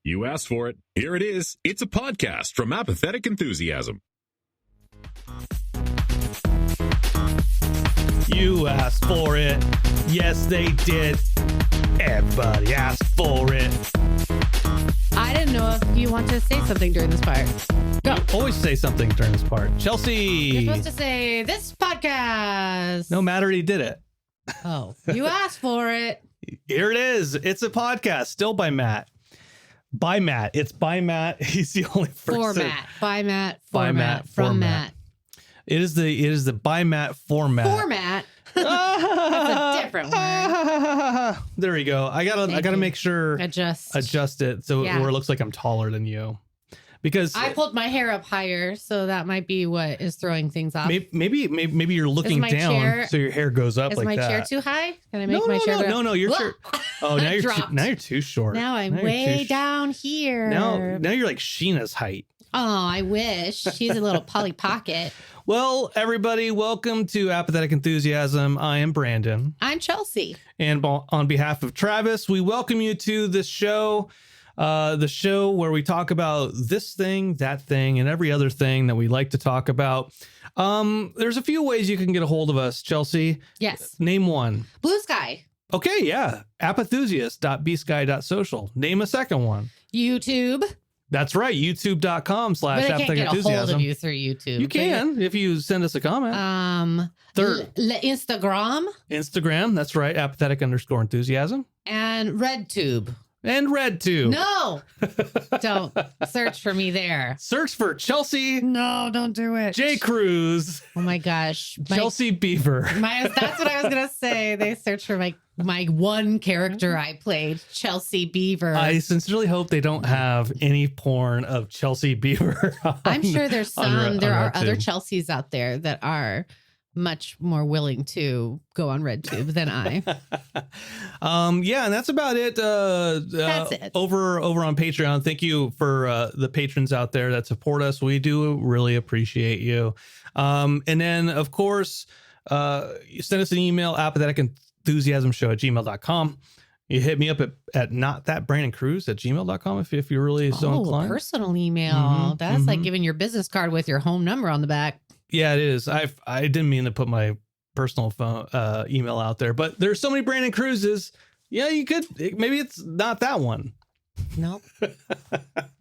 You asked for it. Here it is. It's a podcast from Apathetic Enthusiasm. You asked for it. Yes, they did. Everybody asked for it. I didn't know if you want to say something during this part. Go. You always say something during this part. Chelsea. You're supposed to say this podcast. No matter, he did it. Oh, you asked for it. Here it is. It's a podcast, still by Matt. By Matt. It's by Matt. He's the only person. Format. By Matt. By Format. Matt. From Format. Matt. It is the by Matt format. Format. That's a different word. There we go. I gotta make sure Adjust it so Yeah. where it looks like I'm taller than you. Because I pulled my hair up higher, so that might be what is throwing things off. maybe you're looking my down chair- so your hair goes up Is like my that. chair too high? Can I make my chair go? No, your chair. Oh, now you're too short. Now I'm you're way too down here. Now you're like Sheena's height. Oh, I wish. She's a little Polly Pocket. Well, everybody, welcome to Apathetic Enthusiasm. I am Brandon. I'm Chelsea. And on behalf of Travis, we welcome you to this show, the show where we talk about this thing, that thing, and every other thing that we like to talk about. There's a few ways you can get a hold of us, Chelsea. Yes. Name one. Blue Sky. Okay, yeah. Apathusiast.bsky.social. Name a second one. YouTube. That's right. YouTube.com/Apathetic But I can't get a hold Enthusiasm. of you through YouTube. You can if you send us a comment. Third. Instagram Instagram. That's right. Apathetic_enthusiasm. and RedTube. And RedTube. No, don't search for me there. Search for Chelsea No, don't do it. J. Cruz. Oh my gosh. Chelsea Beaver. That's what I was going to say. They search for my one character I played, Chelsea Beaver. I sincerely hope they don't have any porn of Chelsea Beaver. I'm sure there's some. There are other RedTube. Chelseas out there that are much more willing to go on RedTube than I. Yeah, and that's about it. That's it. Over on Patreon. Thank you for the patrons out there that support us. We do really appreciate you. And then, of course, you send us an email, apatheticenthusiasmshow@gmail.com. You hit me up at notthatbrandoncruz@gmail.com if you're really so inclined. Personal email. Mhm, That's like giving your business card with your home number on the back. Yeah, it is. I didn't mean to put my personal phone email out there, but there's so many Brandon Cruzes. Yeah, you could. Maybe it's not that one. Nope.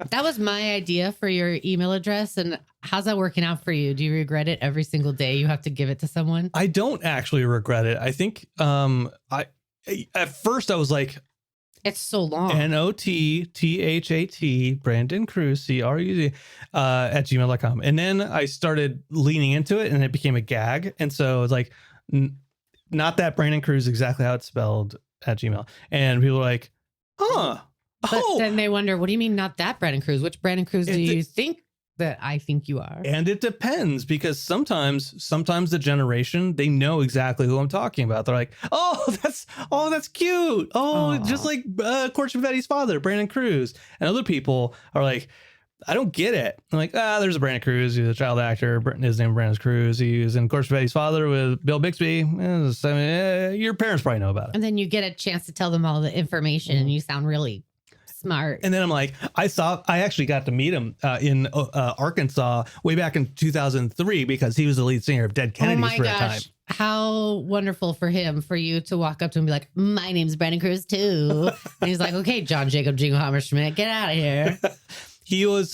That was my idea for your email address. And how's that working out for you? Do you regret it every single day you have to give it to someone? I don't actually regret it. I think at first I was like, It's so long. NOTTHAT Brandon Cruz CRUZ at gmail.com. And then I started leaning into it and it became a gag. And so it's like, not that Brandon Cruz, exactly how it's spelled at Gmail. And people were like, huh. But then they wonder, what do you mean not that Brandon Cruz? Which Brandon Cruz do you think that I think you are? And it depends, because sometimes the generation, they know exactly who I'm talking about. They're like, that's cute. Aw. Just like Courtship of Eddie's father, Brandon Cruz. And other people are like, I don't get it. I'm like, there's a Brandon Cruz. He's a child actor. His name is Brandon Cruz. He was in Courtship of Eddie's father with Bill Bixby. Your parents probably know about it. And then you get a chance to tell them all the information and you sound really smart. And then I'm like, I actually got to meet him in Arkansas way back in 2003 because he was the lead singer of Dead Kennedys for a time. How wonderful for him, for you to walk up to him and be like, my name's Brandon Cruz too. And he's like, okay, John Jacob Jingleheimer Schmidt, get out of here. He was,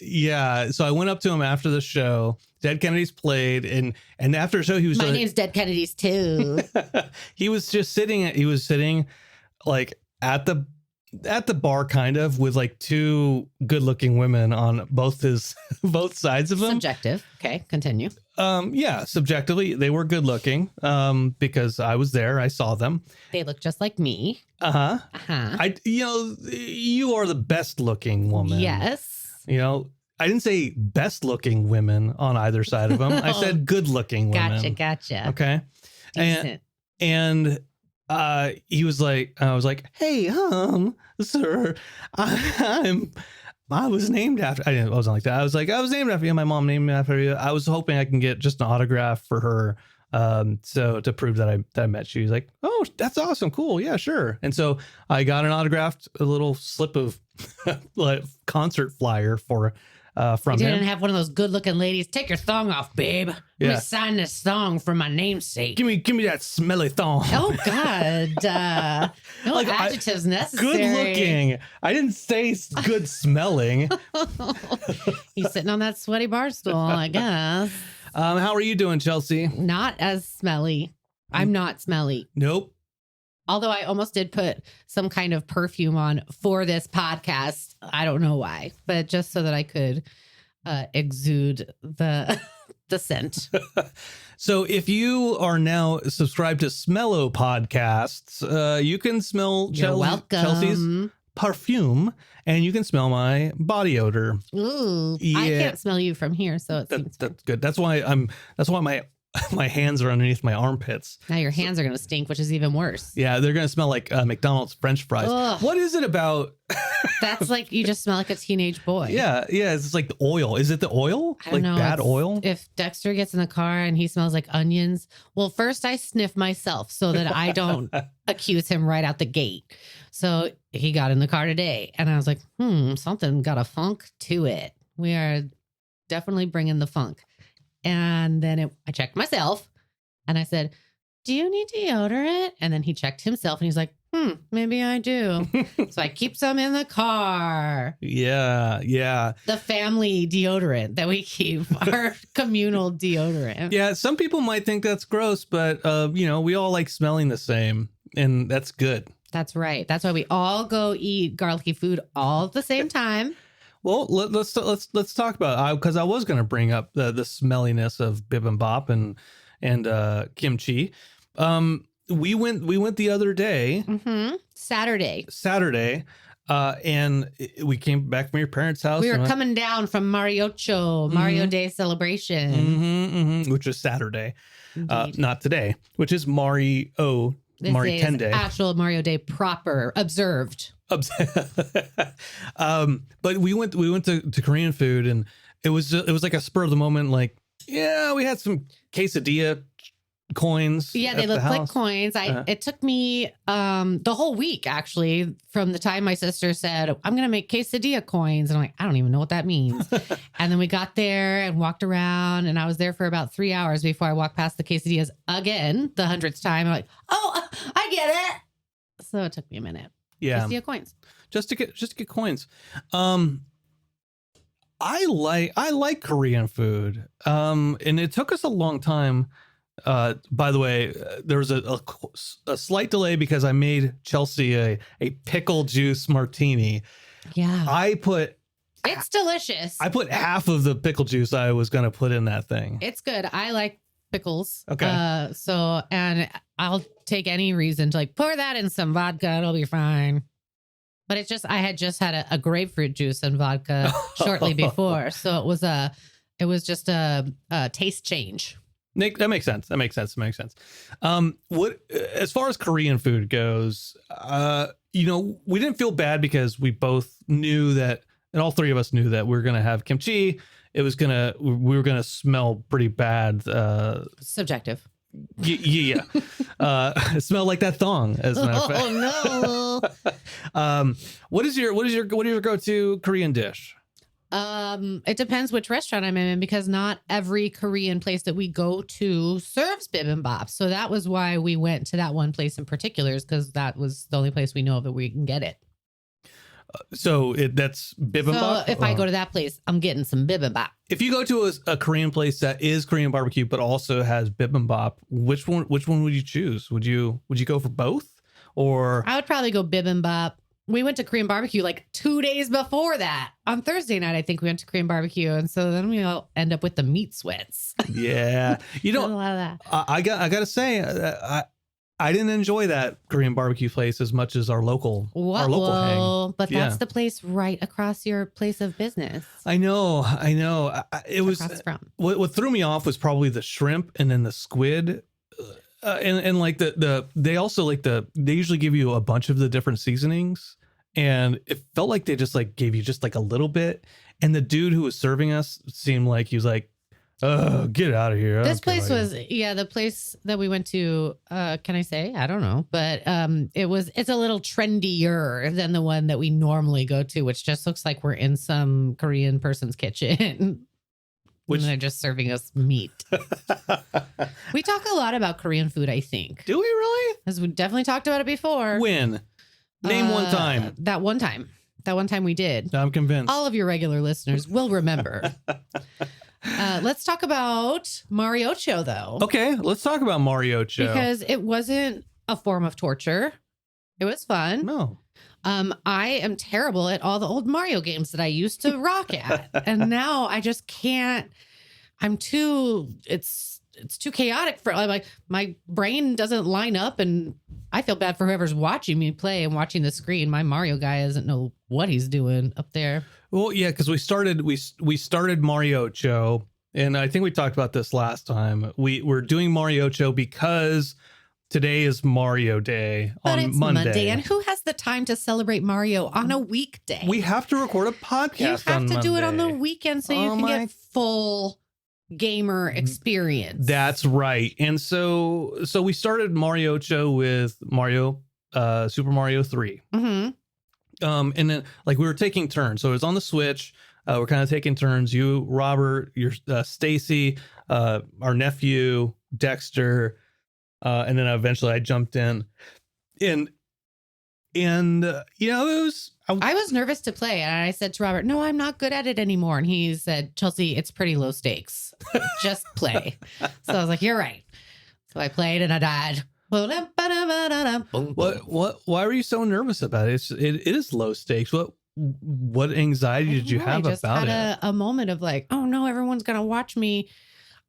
yeah. So I went up to him after the show. Dead Kennedys played, and after the show, he was My name's Dead Kennedys too. he was sitting like at the bar, kind of, with like two good-looking women on both sides of him. Subjective. Okay, continue. Yeah, subjectively, they were good looking. Because I was there, I saw them. They look just like me. Uh-huh. Uh-huh. You are the best looking woman. Yes. I didn't say best looking women on either side of them. I said good looking women. Gotcha. Okay. Decent. And he was like, I was like, hey, sir, I was named after, I wasn't like that. I was like, I was named after you. My mom named me after you. I was hoping I can get just an autograph for her So to prove that I met you, he's like, oh, that's awesome. Cool. Yeah, sure. And so I got an autographed a little slip of like concert flyer from You didn't him. have one of those good looking ladies. Take your thong off, babe. Let Yeah. me sign this thong for my namesake. Give me that smelly thong. Oh God. No Like, adjectives necessary. Good looking. I didn't say good smelling. He's sitting on that sweaty bar stool, I guess. How are you doing, Chelsea? Not as smelly. I'm not smelly. Nope. Although I almost did put some kind of perfume on for this podcast. I don't know why, but just so that I could exude the the scent. So if you are now subscribed to Smello podcasts, you can smell You're welcome. Chelsea's perfume, and you can smell my body odor. Ooh, Yeah. I can't smell you from here, so it seems That's good. That's why my hands are underneath my armpits. now your hands are going to stink, which is even worse. Yeah, they're gonna smell like McDonald's French fries. Ugh. What is it about? That's like you just smell like a teenage boy. Yeah, it's just like the oil. Is it the oil? I don't Like know. bad It's- oil? If Dexter gets in the car and he smells like onions, well, first I sniff myself so that I don't accuse him right out the gate. So he got in the car today and I was like, something got a funk to it. We are definitely bringing the funk. And then I checked myself and I said, do you need deodorant? And then he checked himself and he's like, maybe I do. So I keep some in the car. Yeah. The family deodorant that we keep, our communal deodorant. Yeah, some people might think that's gross, but we all like smelling the same, and that's good. That's right. That's why we all go eat garlicky food all at the same time. Well, let's talk about it, because I was going to bring up the smelliness of bibimbap and kimchi. We went the other day, Saturday, and we came back from your parents' house. We were and coming down from Mario Day celebration. which is Saturday, Indeed. not today, which is Mario This Mario is 10 Day. actual Mario Day proper, observed. But we went to Korean food, and it was like a spur of the moment. Like, yeah, we had some quesadilla coins. Yeah, they at the look like house. coins. It took me the whole week, actually, from the time my sister said, I'm going to make quesadilla coins. And I'm like, I don't even know what that means. And then we got there and walked around, and I was there for about 3 hours before I walked past the quesadillas again, the 100th time. I'm like, oh, I get it. So it took me a minute. Yeah, Quesadilla coins. just to get coins. I like Korean food. And it took us a long time. By the way, there was a slight delay because I made Chelsea a pickle juice martini. Yeah. It's delicious. I put half of the pickle juice I was going to put in that thing. It's good. I like pickles. Okay. And I'll take any reason to like pour that in some vodka. It'll be fine. But it's just, I had just had a grapefruit juice and vodka shortly before. So it was just a taste change. Nick, that makes sense. What, as far as Korean food goes, we didn't feel bad because we both knew that, and all three of us knew that we were going to have kimchi. We were going to smell pretty bad. Subjective. Yeah. It smelled like that thong, as a matter of fact. Oh no. What is your go-to Korean dish? It depends which restaurant I'm in because not every Korean place that we go to serves bibimbap. So that was why we went to that one place in particular, because that was the only place we know of that we can get it. So that's bibimbap. So if I go to that place, I'm getting some bibimbap. If you go to a Korean place that is Korean barbecue but also has bibimbap, which one would you choose? Would you go for both, or? I would probably go bibimbap. We went to Korean barbecue like 2 days before that. On Thursday night, I think we went to Korean barbecue, and so then we all end up with the meat sweats. Yeah, a lot of that. I gotta say, I didn't enjoy that Korean barbecue place as much as our local hang. But Yeah. that's the place right across your place of business. I know. It was Across from. what threw me off was probably the shrimp and then the squid. And like they also they usually give you a bunch of the different seasonings, and it felt like they just like gave you just like a little bit. And the dude who was serving us seemed like he was like, Get out of here. I This don't care place about was, the place that we went to, can I say? I don't know. But it's a little trendier than the one that we normally go to, which just looks like we're in some Korean person's kitchen. Which and they're just serving us meat. We talk a lot about Korean food, I think. Do we really? Because we definitely talked about it before. When? Name one time. That one time. That one time we did. I'm convinced. All of your regular listeners will remember. Let's talk about Mariocho, though. Okay, let's talk about Mariocho. Because it wasn't a form of torture. It was fun. No. I am terrible at all the old Mario games that I used to rock at. And now I just can't. It's too chaotic for like my brain doesn't line up, and I feel bad for whoever's watching me play and watching the screen. My Mario guy doesn't know what he's doing up there. Well, yeah, because we started Mariocho, and I think we talked about this last time. We're doing Mariocho because today is Mario Day But on it's Monday. and who has the time to celebrate Mario on a weekday? We have to record a podcast. You have on to do it on the Monday. weekend so you can get full gamer experience. That's right. And so we started Mariocho with Super Mario 3. Mm-hmm. And then like we were taking turns. So it was on the Switch. We're kind of taking turns. You, Robert, your Stacy, our nephew, Dexter, and then eventually I jumped in. And it was I was nervous to play, and I said to Robert, "No, I'm not good at it anymore." And he said, "Chelsea, it's pretty low stakes. Just play." So I was like, "You're right." So I played, and I died. What? Why were you so nervous about it? It is low stakes. What anxiety did you have I just about had a moment of like, oh no, everyone's gonna watch me.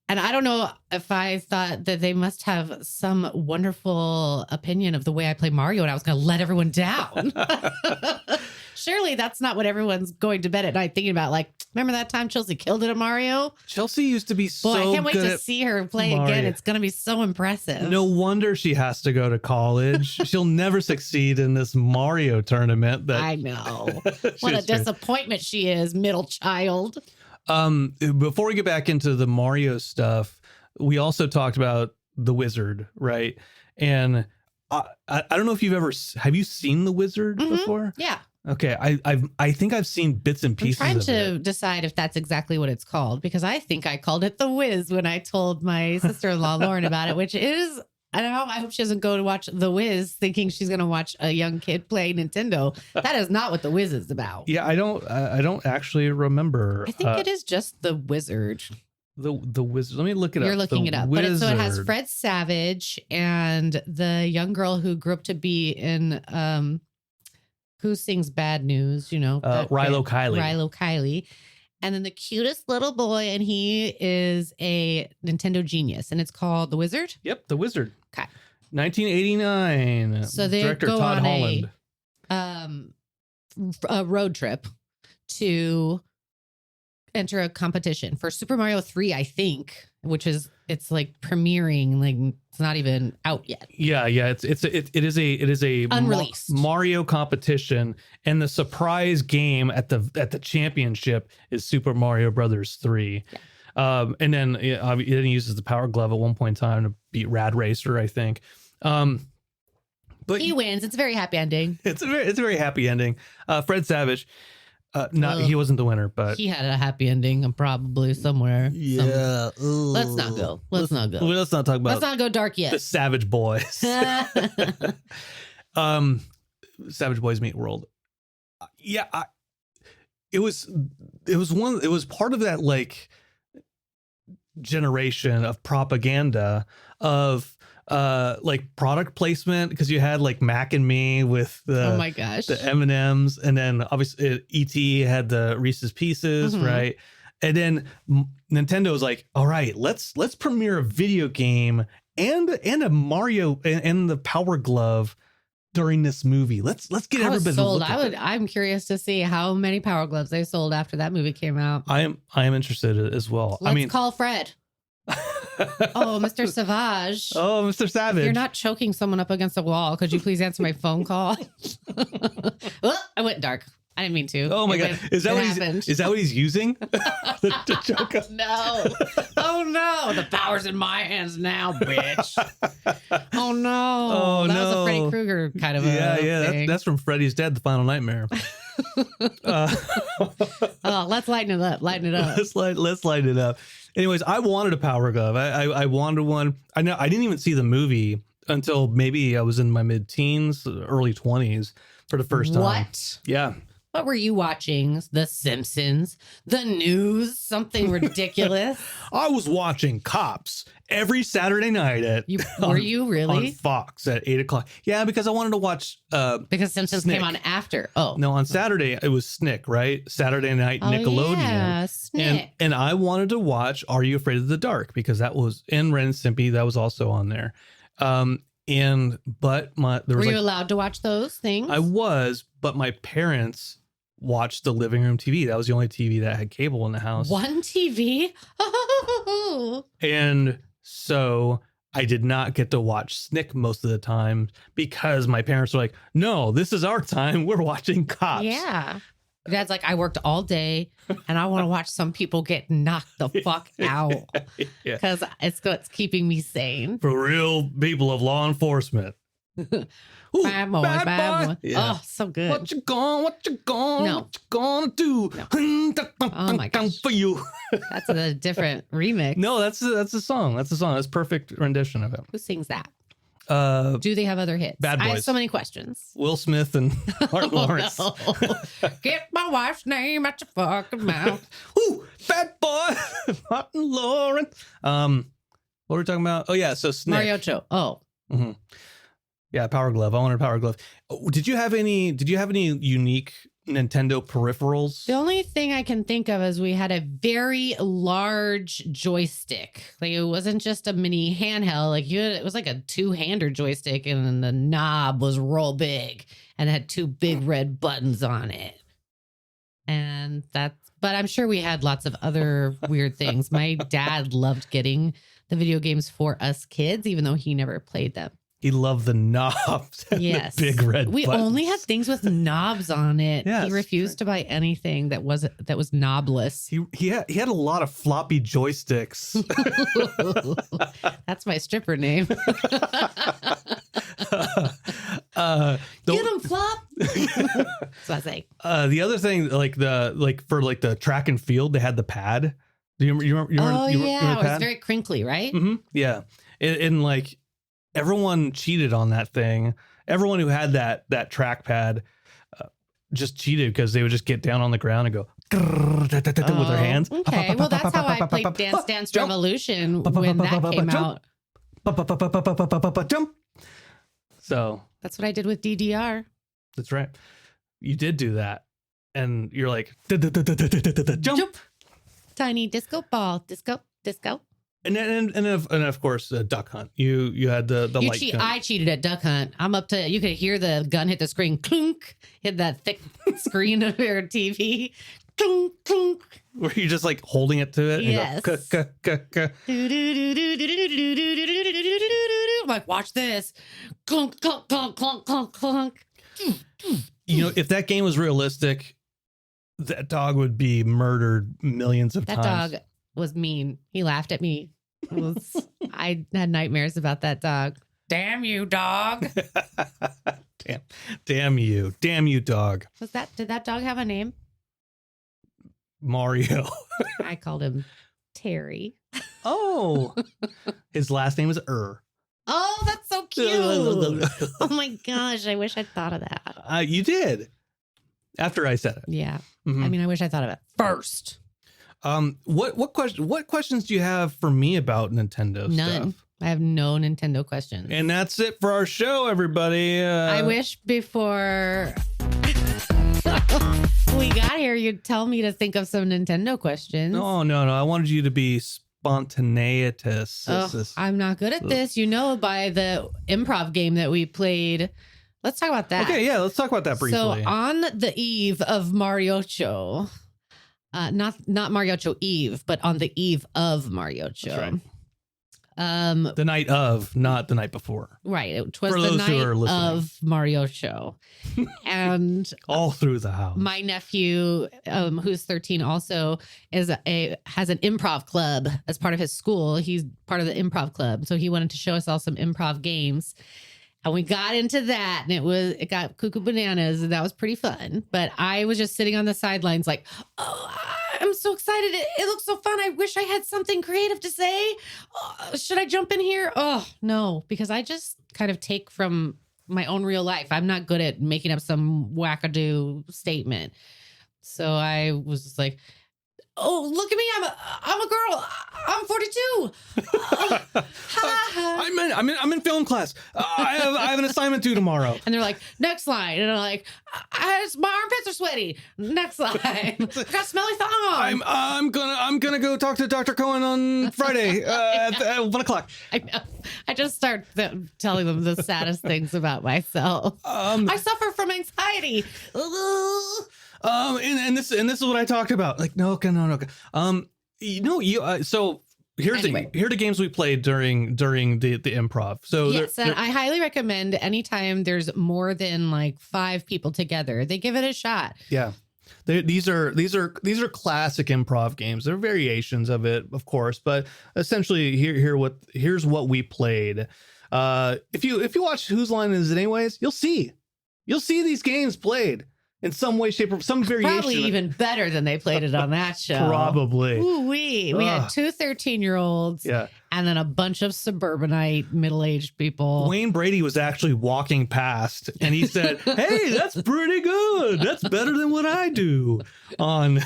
And I don't know if I thought that they must have some wonderful opinion of the way I play Mario, and I was going to let everyone down. Surely that's not what everyone's going to bed at night thinking about. Like, remember that time Chelsea killed it at Mario? Chelsea used to be so Boy, I can't wait good to at see her play Mario. again. It's going to be so impressive. No wonder she has to go to college. She'll never succeed in this Mario tournament. I know. What a disappointment she is, middle child. Before we get back into the Mario stuff, we also talked about the Wizard, right? And I don't know if have you seen the Wizard before? Yeah. Okay, I think I've seen bits and pieces. I'm of trying to it. decide if that's exactly what it's called, because I think I called it the Wiz when I told my sister-in-law Lauren about it, which is, I don't know. I hope she doesn't go to watch The Wiz thinking she's going to watch a young kid play Nintendo. That is not what The Wiz is about. Yeah, I don't actually remember. I think it is just The Wizard. The Wizard. Let me look it up. You're looking it up. But so it has Wizard. Fred Savage and the young girl who grew up to be in Who Sings Bad News, Rilo Kiley. Rilo Kiley. And then the cutest little boy, and he is a Nintendo genius, and it's called The Wizard. Yep, The Wizard. Okay. 1989. So they Director go Todd on Holland. a road trip to enter a competition for Super Mario 3, I think, it's like premiering, like it's not even out yet. Yeah, it is a Unreleased Mario competition, and the surprise game at the championship is Super Mario Brothers 3. Yeah. And then then he uses the Power Glove at one point in time to beat Rad Racer, I think. But he wins. It's a very happy ending. It's a very happy ending. Fred Savage. He wasn't the winner, but he had a happy ending, probably somewhere. Yeah. Let's not go. Let's not go. Let's not talk about. Let's not go dark yet. The Savage Boys. Savage Boys Meet World. Yeah, it was part of that like generation of propaganda of like product placement, because you had like Mac and Me with the oh my gosh, the M&Ms, and then obviously E.T. had the Reese's Pieces, right? And then Nintendo was like, all right, let's premiere a video game and a Mario and the Power Glove during this movie. Let's get everybody sold. to look at it. I'm curious to see how many Power Gloves they sold after that movie came out. I am interested as well. Let's call Fred. Oh, Mr. Savage. Oh, Mr. Savage. If you're not choking someone up against a wall, could you please answer my phone call? Well, I went dark. I didn't mean to. Oh my God. Is that what he's using? to choke up? No. Oh no, the power's in my hands now, bitch. Oh no. Oh, that was no. a Freddy Krueger kind of a Yeah. thing. That's from Freddy's Dead, The Final Nightmare. Let's lighten it up. Lighten it up. Let's light it up. Anyways, I wanted a power glove. I wanted one. I know I didn't even see the movie until maybe I was in my mid-teens, early 20s for the first time. What? Yeah. What were you watching? The Simpsons? The news? Something ridiculous? I was watching Cops every Saturday night Were you really? on Fox at 8:00. Yeah, because I wanted to watch Because Simpsons Snick. came on after. Oh. No, on Saturday it was Snick, right? Saturday night Nickelodeon. Yeah, Snick. And I wanted to watch Are You Afraid of the Dark because that was in Ren and Stimpy, that was also on there. There Were was you allowed to watch those things? I was, but my parents watched the living room TV. That was the only TV that had cable in the house. One TV? And so I did not get to watch Snick most of the time because my parents were like, no, this is our time. We're watching Cops. Yeah. Dad's like, I worked all day and I want to watch some people get knocked the fuck out Yeah. because it's what's keeping me sane. For real people of law enforcement. Ooh, Bad boy. Yeah. Oh, so good. What you gonna do? Oh my gosh. For you. That's a different remix. No, that's a song. That's a song. That's a perfect rendition of it. Who sings that? Uh, Do they have other hits? Bad I have Boys. so many questions. Will Smith and Martin Lawrence. Oh, no. Get my wife's name out your fucking mouth. Ooh, Bad Boy, Martin Lawrence. What were we talking about? Oh yeah, so Snick. Mario Cho. Oh, Mm-hmm. Yeah, Power Glove. I wanted a Power Glove. Oh, did you have any unique Nintendo peripherals? the only thing I can think of is we had a very large joystick. Like it wasn't just a mini handheld. Like it was like a two-hander joystick, and then the knob was real big and had two big red buttons on it. And that's. But I'm sure we had lots of other weird things. My dad loved getting the video games for us kids, even though he never played them. He loved the knobs. And Yes. the big red. We buttons. only had things with knobs on it. Yeah, He it's refused to buy anything that was knobless. He had a lot of floppy joysticks. That's my stripper name. Get him, Flop. That's what I say. The other thing, for the track and field, they had the pad. Do you remember? You Oh, remember yeah. the It was pad? very crinkly, right? Mm-hmm. Yeah, and like everyone cheated on that thing. Everyone who had that trackpad just cheated because they would just get down on the ground and go with their hands. Okay. Well, that's how I played Dance Dance Jump. Revolution when that came Jump. out. Jump. So That's what I did with DDR. that's right. You did do that, and you're like jump. Jump. Tiny disco ball. Disco. And of course, Duck Hunt. You had the light gun. I cheated at Duck Hunt. I'm up to, you could hear the gun hit the screen, clunk, hit that thick screen of your TV. Clunk, clunk. Were you just like holding it to it? Yes. And go, I'm like, watch this. Clunk, clunk, clunk, clunk, clunk, clunk. You know, if that game was realistic, that dog would be murdered millions of That times. dog was mean. He laughed at me. I had nightmares about that dog. Damn you, dog. Damn you, dog. Did that dog have a name? Mario. I called him Terry. Oh, his last name is Oh, that's so cute. Oh my gosh. I wish I'd thought of that. You did. After I said it. Yeah. Mhm. I mean, I wish I thought of it first. What questions do you have for me about Nintendo None. stuff? I have no Nintendo questions. And that's it for our show, everybody. I wish before we got here, you'd tell me to think of some Nintendo questions. No. I wanted you to be spontaneous. I'm not good at this. You know, by the improv game that we played. Let's talk about that. Okay, yeah, let's talk about that briefly. So on the eve of Mariocho, not Mariocho Eve, but on the eve of Mariocho, That's The night of, not the night before. Right. It was For the those who night are listening. of Mario show. And All through the house. my nephew, who's 13, also has an improv club as part of his school. He's part of the improv club. So he wanted to show us all some improv games. And we got into that, and it got cuckoo bananas, and that was pretty fun. But I was just sitting on the sidelines like, oh, I'm so excited. It looks so fun. I wish I had something creative to say. Oh, should I jump in here? Oh, no, because I just kind of take from my own real life. I'm not good at making up some wackadoo statement. So I was just like, oh, look at me. I'm a girl. I'm 42. I'm in film class. I have an assignment due tomorrow. And they're like, next line. And I'm like, my armpits are sweaty. Next line. I got smelly thong on. I'm gonna go talk to Dr. Cohen on Friday at 1:00. I know. I just start telling them the saddest things about myself. I suffer from anxiety. And this is what I talked about. Like, no. So here are the games we played during the improv. So yes, and I highly recommend anytime there's more than like 5 people together, they give it a shot. Yeah. These are classic improv games. They're variations of it, of course, but essentially here's what we played. If you watch Whose Line Is It Anyways, you'll see these games played in some way, shape, or some variation. Probably even better than they played it on that show. Probably. Ooh-wee. We had 2 13-year-olds. Yeah. And then a bunch of suburbanite middle-aged people. Wayne Brady was actually walking past and he said, hey, that's pretty good. That's better than what I do on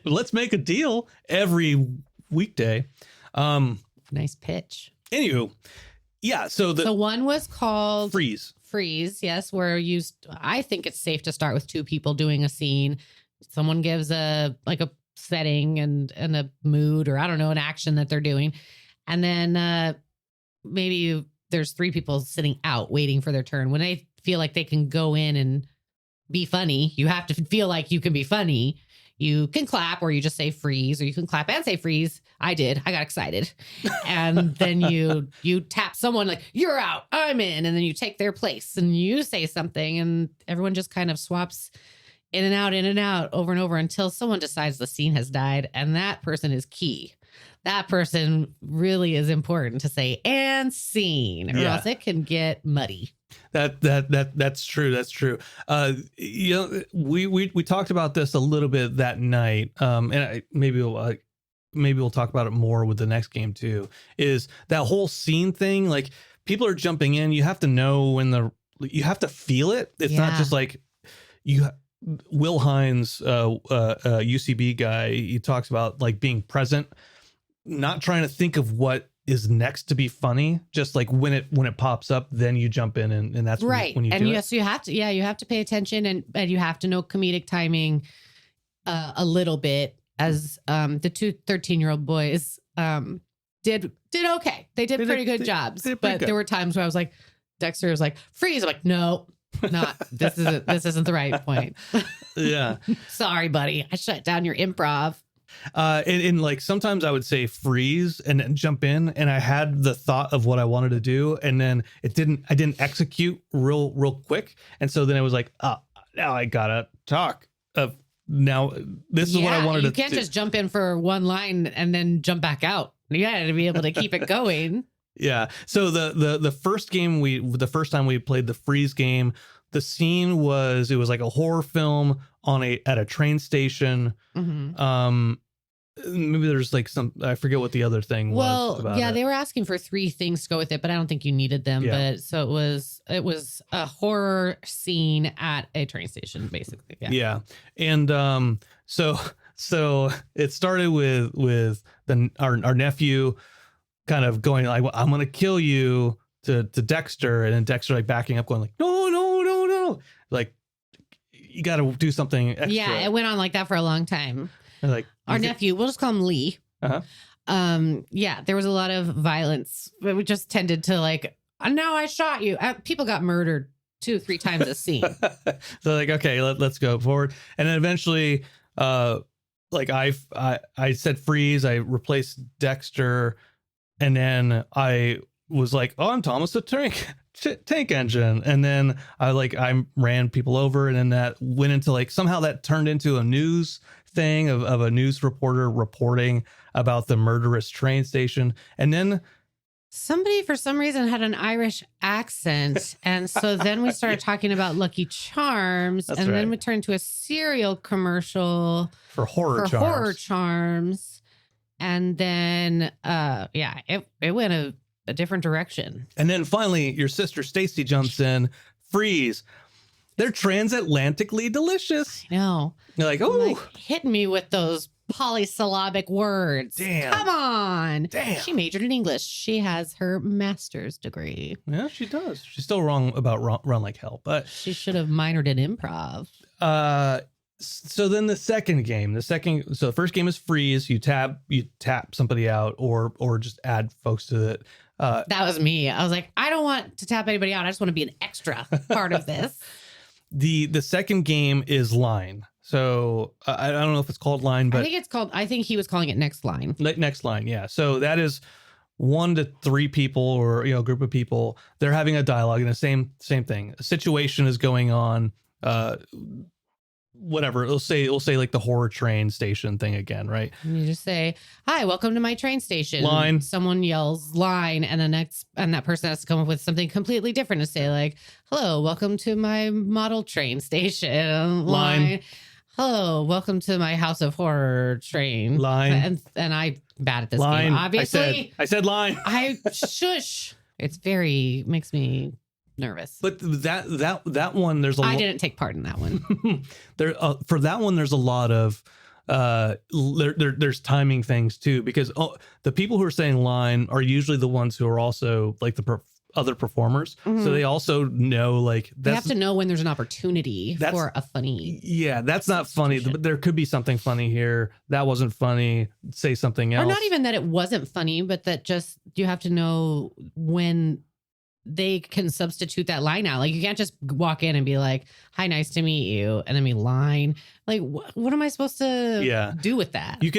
Let's Make a Deal every weekday. Nice pitch. Anywho, yeah. So one was called Freeze, yes, where I think it's safe to start with 2 people doing a scene. Someone gives a setting and a mood, or I don't know, an action that they're doing. And then maybe there's 3 people sitting out waiting for their turn. When they feel like they can go in and be funny, you have to feel like you can be funny. You can clap, or you just say freeze, or you can clap and say freeze. I did. I got excited. And then you tap someone like, you're out, I'm in. And then you take their place and you say something, and everyone just kind of swaps in and out over and over until someone decides the scene has died. And that person is key. That person really is important to say and scene, or else it can get muddy. That's true. That's true. We talked about this a little bit that night. Maybe we'll talk about it more with the next game too. Is that whole scene thing? Like, people are jumping in. You have to know you have to feel it. It's not just like Will Hines, UCB guy. He talks about like being present, not trying to think of what is next to be funny. Just like when it pops up, then you jump in, and that's right. When you and do yes, it. you have to pay attention, and you have to know comedic timing a little bit. As the 2 13-year-old boys did okay. They did pretty good jobs. But there were times where I was like, Dexter was like, freeze. I'm like, no, not this isn't the right point. Yeah. Sorry, buddy. I shut down your improv. And like sometimes I would say freeze and then jump in, and I had the thought of what I wanted to do, and then I didn't execute real quick. And so then it was like, now I gotta talk. Now this is what I wanted to do. You can't just jump in for one line and then jump back out. You got to be able to keep it going. Yeah. So the first time we played the freeze game, the scene was like a horror film at a train station. Mm-hmm. Maybe there's like I forget what the other thing was. Well, yeah, they were asking for 3 things to go with it, but I don't think you needed them. Yeah. But so it was a horror scene at a train station, basically. Yeah. And so it started with our nephew kind of going like, well, I'm gonna kill you to Dexter, and then Dexter like backing up, going like, no, like, you got to do something extra. Yeah, it went on like that for a long time. Like our nephew, we'll just call him Lee. Uh-huh. Yeah, there was a lot of violence. We just tended to like, no, I shot you. People got murdered 2-3 times a scene. So like, okay, let's go forward. And then eventually, like I said freeze. I replaced Dexter And then I was like, oh, I'm Thomas the Tank Engine. And then I ran people over, and then that went into like, somehow that turned into a news thing of a news reporter reporting about the murderous train station. And then somebody for some reason had an Irish accent. And so then we started talking about Lucky Charms. That's and then right. we turned to a cereal commercial for horror charms. And then, it went a different direction. And then finally, your sister Stacy jumps in. Freeze. They're transatlantically delicious. No. You're like, Like, oh, hit me with those polysyllabic words. Damn. Come on. Damn. She majored in English. She has her master's degree. yeah, she does. She's still wrong about Run Like Hell, but She should have minored in improv. so then the first game is freeze. You tap somebody out, or just add folks to it. That was me. I was like, I don't want to tap anybody out. I just want to be an extra part of this. The second game is line. So I don't know if it's called line, but I think he was calling it next line. next line. Yeah. So that is 1 to 3 people, or a group of people. They're having a dialogue, and the same thing. A situation is going on. Whatever. It'll say like the horror train station thing again, right? And you just say, "Hi, welcome to my train station." Line. Someone yells line, and that person has to come up with something completely different to say, like, "Hello, welcome to my model train station." Line. "Hello, welcome to my house of horror train." Line. And I'm bad at this Line. game. Obviously, I said line. I shush. It's makes me nervous. But that one, there's I didn't take part in that one. there for that one. There's a lot of there's timing things too, because the people who are saying line are usually the ones who are also like the other performers. Mhm. So they also know, like, They have to know when there's an opportunity for a funny. Yeah, that's not funny. But there could be something funny here. That wasn't funny. Say something else. Or not even that it wasn't funny, but that just you have to know when they can substitute that line out. Like, you can't just walk in and be like, "Hi, nice to meet you," and then be line. Like, what am I supposed to do with that? You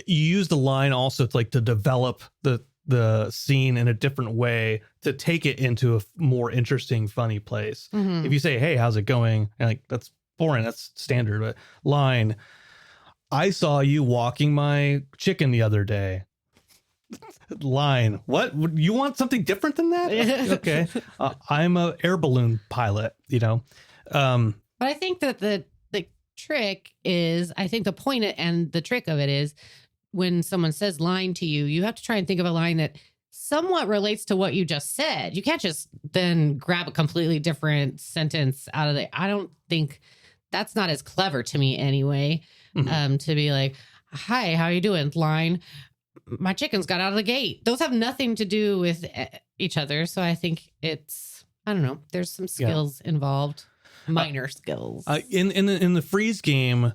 use the line also to, like, to develop the scene in a different way, to take it into a more interesting, funny place. Mhm. If you say, "Hey, how's it going?" and like, that's boring, that's standard. But line, "I saw you walking my chicken the other day." Line, "What? You want something different than that?" Okay. I'm a air balloon pilot, But I think that the trick is, I think the point and the trick of it is, when someone says line to you, you have to try and think of a line that somewhat relates to what you just said. You can't just then grab a completely different sentence out of it. I don't think that's not as clever to me anyway. Mhm. To be like, "Hi, how you doing?" Line, "My chickens got out of the gate." Those have nothing to do with each other. So I think it's, I don't know, there's some skills involved, minor skills. In the freeze game,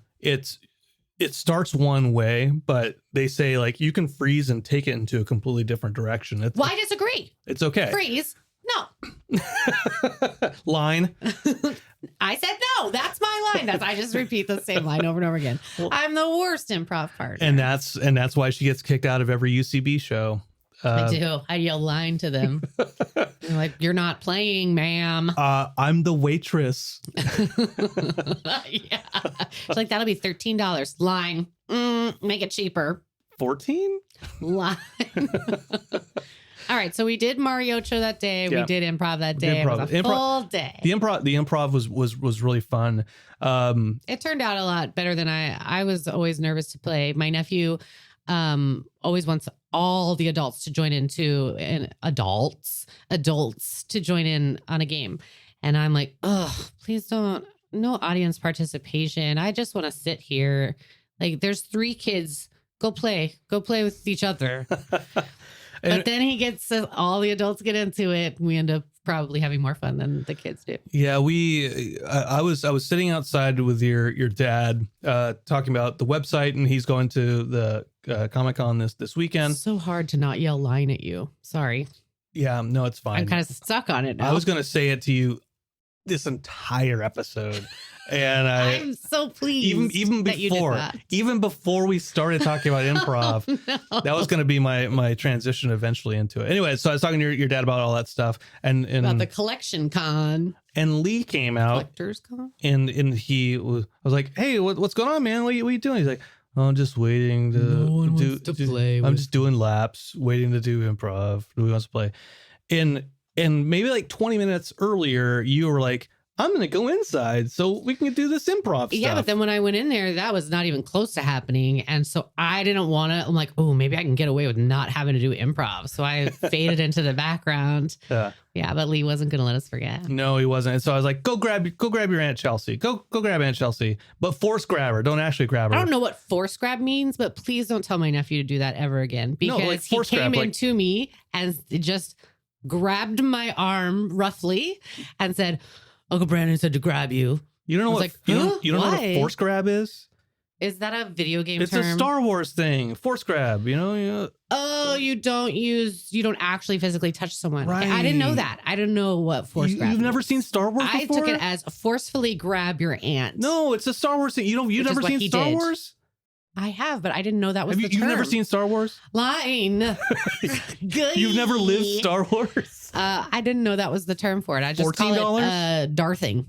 it starts one way, but they say, like, you can freeze and take it into a completely different direction. Well, I disagree. It's okay. Freeze. No. Line. I said no. That's my line. I just repeat the same line over and over again. Well, I'm the worst improv partner. And that's why she gets kicked out of every UCB show. I do. I yell line to them. They're like, "You're not playing, ma'am." I'm the waitress. Yeah. It's like, "That'll be $13. Line. Make it cheaper." 14? Line. All right. So we did Mariocho that day. Yeah. We did improv that day. It was a full day. The improv was really fun. It turned out a lot better than I was always nervous to play. My nephew always wants all the adults to join in too, and adults to join in on a game. And I'm like, "Oh, please don't, no audience participation. I just want to sit here. Like, there's 3 kids. Go play with each other." But then he gets all the adults get into it. We end up probably having more fun than the kids do. Yeah, I was sitting outside with your dad talking about the website, and he's going to the Comic-Con this weekend. It's so hard to not yell line at you. Sorry. Yeah, no, it's fine. I'm kind of stuck on it now. I was going to say it to you this entire episode, And I'm so pleased even that you did before that. even before we started talking about improv, No. that was going to be my transition eventually into it. Anyway, so I was talking to your dad about all that stuff, and About the collection con. and Lee came out, Collector's con? and I was like, hey, what's going on, man? What are you doing? He's like, oh, I'm just waiting to play. I'm just doing laps, waiting to do improv. Who wants to play? And maybe like 20 minutes earlier, you were like, I'm going to go inside so we can do this improv stuff. Yeah, but then when I went in there, that was not even close to happening. And so I didn't want to, I'm like, oh, maybe I can get away with not having to do improv. So I faded into the background. Yeah, but Lee wasn't going to let us forget. No, he wasn't. And so I was like, go grab your Aunt Chelsea. Go grab Aunt Chelsea. But force grab her. Don't actually grab her. I don't know what force grab means, but please don't tell my nephew to do that ever again. Because No, like he force came grab, like- into me and just grabbed my arm roughly and said, Uncle Brandon said to grab you. You don't know I what was like, you don't know what why? a force grab is? Is that a video game It's term? a Star Wars thing. Force grab, you know? Oh, you don't actually physically touch someone. Right. I didn't know that. I didn't know what force grab You've never means. seen Star Wars I before? took it as forcefully grab your aunt. No, it's a Star Wars thing. You've Which is never what seen he Star did. Wars? I have, but I didn't know that was Have the you've term. never seen Star Wars? Line. You've never lived Star Wars? I didn't know that was the term for it. I just call $14? it darthing.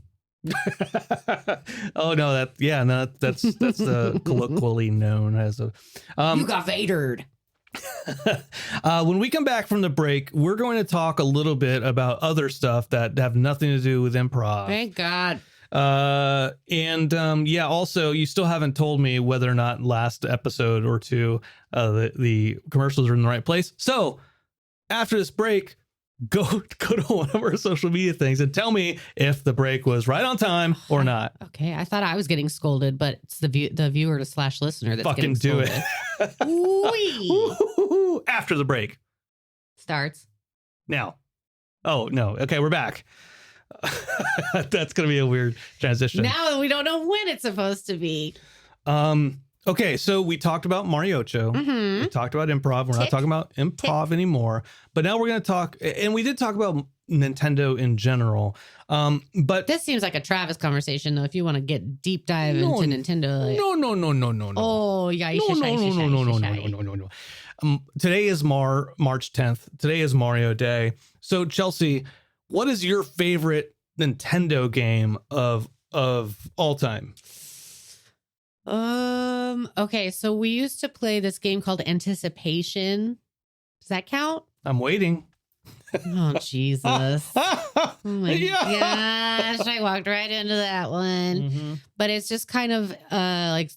Oh no, that's colloquially known as a You got Vadered. when we come back from the break, we're going to talk a little bit about other stuff that have nothing to do with improv. Thank God. Also, you still haven't told me whether or not last episode or two the commercials are in the right place. So after this break, go to one of our social media things and tell me if the break was right on time or not. Okay, I thought I was getting scolded, but it's the viewer to / listener that's Fucking getting do scolded. it. Whee! After the break. Starts. Now. Oh, no. Okay, we're back. That's going to be a weird transition. Now we don't know when it's supposed to be. Okay, so we talked about Mariocho. Mm-hmm. We talked about improv. We're not Tick. talking about improv anymore. But now we're going to talk, and we did talk about Nintendo in general. But This seems like a Travis conversation, though. If you want to get deep dive into Nintendo, like, no. oh yeah, you No. Today is March 10th. Today is Mario Day. So Chelsea, what is your favorite Nintendo game of all time? Okay, so we used to play this game called Anticipation. Does that count? I'm waiting. Oh Jesus! Oh my Yeah. gosh! I walked right into that one. Mhm. But it's just kind of like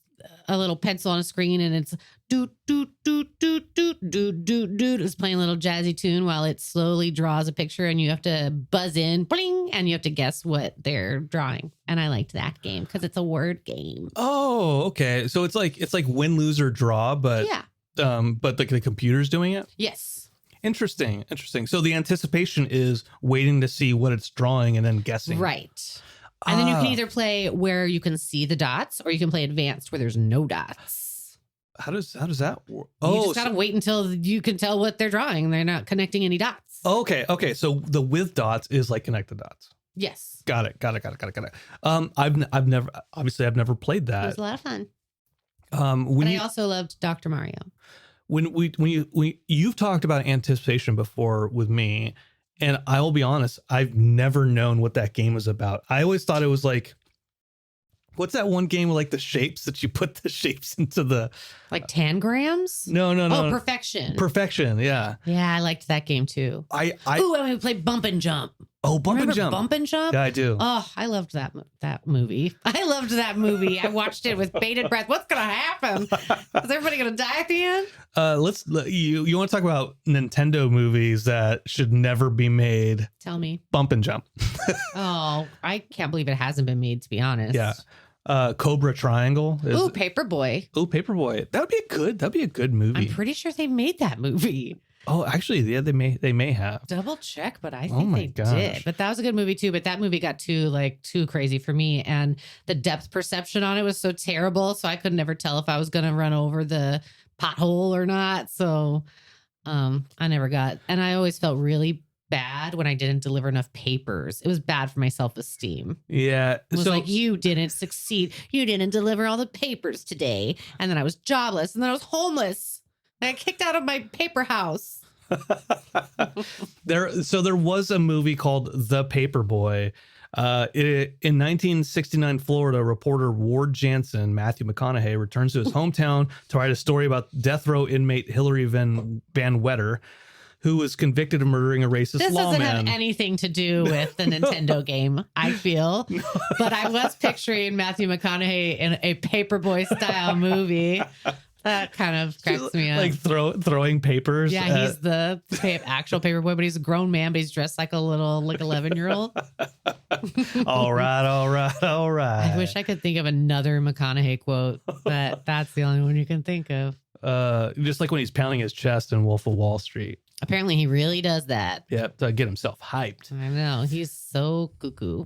a little pencil on a screen, and it's doot doot doot doot doot doot doot doot. It's playing a little jazzy tune while it slowly draws a picture, and you have to buzz in, bling, and you have to guess what they're drawing. And I liked that game because it's a word game. Oh, okay. So it's like win, lose, or draw, but Yeah. But like the computer's doing it. Yes. Interesting. So the anticipation is waiting to see what it's drawing and then guessing. Right. And then you can Ah. either play where you can see the dots, or you can play advanced where there's no dots. How does that work? You just gotta wait until you can tell what they're drawing. They're not connecting any dots. Okay. So the with dots is like connect the dots. Yes. Got it. I've never played It was that. a lot of fun. When But I you also loved Dr. Mario. when you've talked about anticipation before with me, and I will be honest, I've never known what that game was about. I always thought it was like, what's that one game with like the shapes that you put the shapes into the Like Tangrams? no. Oh, Perfection. Perfection. Yeah. Yeah, I liked that game too. I Ooh, and we played Bump and Jump. bump Remember and jump. Bump and Jump? Yeah, I do. Oh, I loved that movie. I loved that movie. I watched it with bated breath. What's gonna happen? Is everybody gonna die at the end? You want to talk about Nintendo movies that should never be made? Tell me. Bump and Jump. Oh, I can't believe it hasn't been made, to be honest. Yeah. Cobra Triangle. Ooh, Paperboy. Paperboy. That'd be a good movie. I'm pretty sure they made that movie. Oh, actually, yeah, they may have. Double check, but I Oh think my they gosh. did. But that was a good movie too. But that movie got too crazy for me, and the depth perception on it was so terrible. So I could never tell if I was going to run over the pothole or not. So I never got, and I always felt really bad when I didn't deliver enough papers. It was bad for my self-esteem. Yeah. It was like, you didn't succeed. You didn't deliver all the papers today. And then I was jobless, and then I was homeless. I got kicked out of my paper house. There was a movie called The Paperboy. In 1969 Florida, reporter Ward Jansen, Matthew McConaughey, returns to his hometown to write a story about death row inmate Hillary Van Wetter, who was convicted of murdering a racist This lawman. doesn't have anything to do with the Nintendo game, I feel. But I was picturing Matthew McConaughey in a Paperboy style movie. That kind of cracks me up. Like throwing papers. Yeah, he's the actual Paperboy, but he's a grown man, but he's dressed like a little 11-year-old. All right. I wish I could think of another McConaughey quote, but that's the only one you can think of. Just like when he's pounding his chest in Wolf of Wall Street. Apparently he really does that. Yeah, to get himself hyped. I know. He's so cuckoo.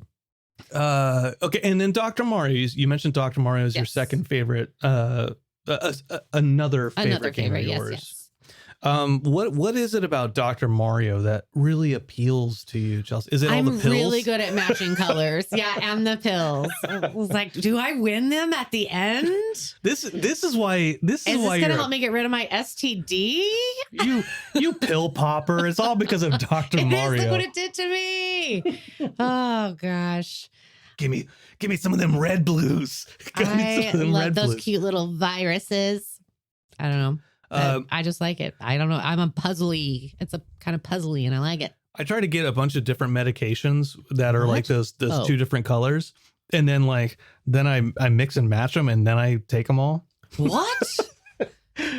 Okay, and then Dr. Mario. You mentioned Dr. Mario is your second favorite. Another favorite game of yours. Yes. What is it about Dr. Mario that really appeals to you, Chelsea? Is it all the pills? I'm really good at matching colors. Yeah, and the pills. I was like, do I win them at the end? This is why Is why gonna help me get rid of my STD? you pill popper. It's all because of Dr. Mario. Look what it did to me. Oh gosh. Give me some of them red blues. I love those cute little viruses. I don't know. I just like it. I don't know. I'm a puzzly. It's a kind of puzzly, and I like it. I try to get a bunch of different medications that are like those two different colors, and then I mix and match them, and then I take them all. What?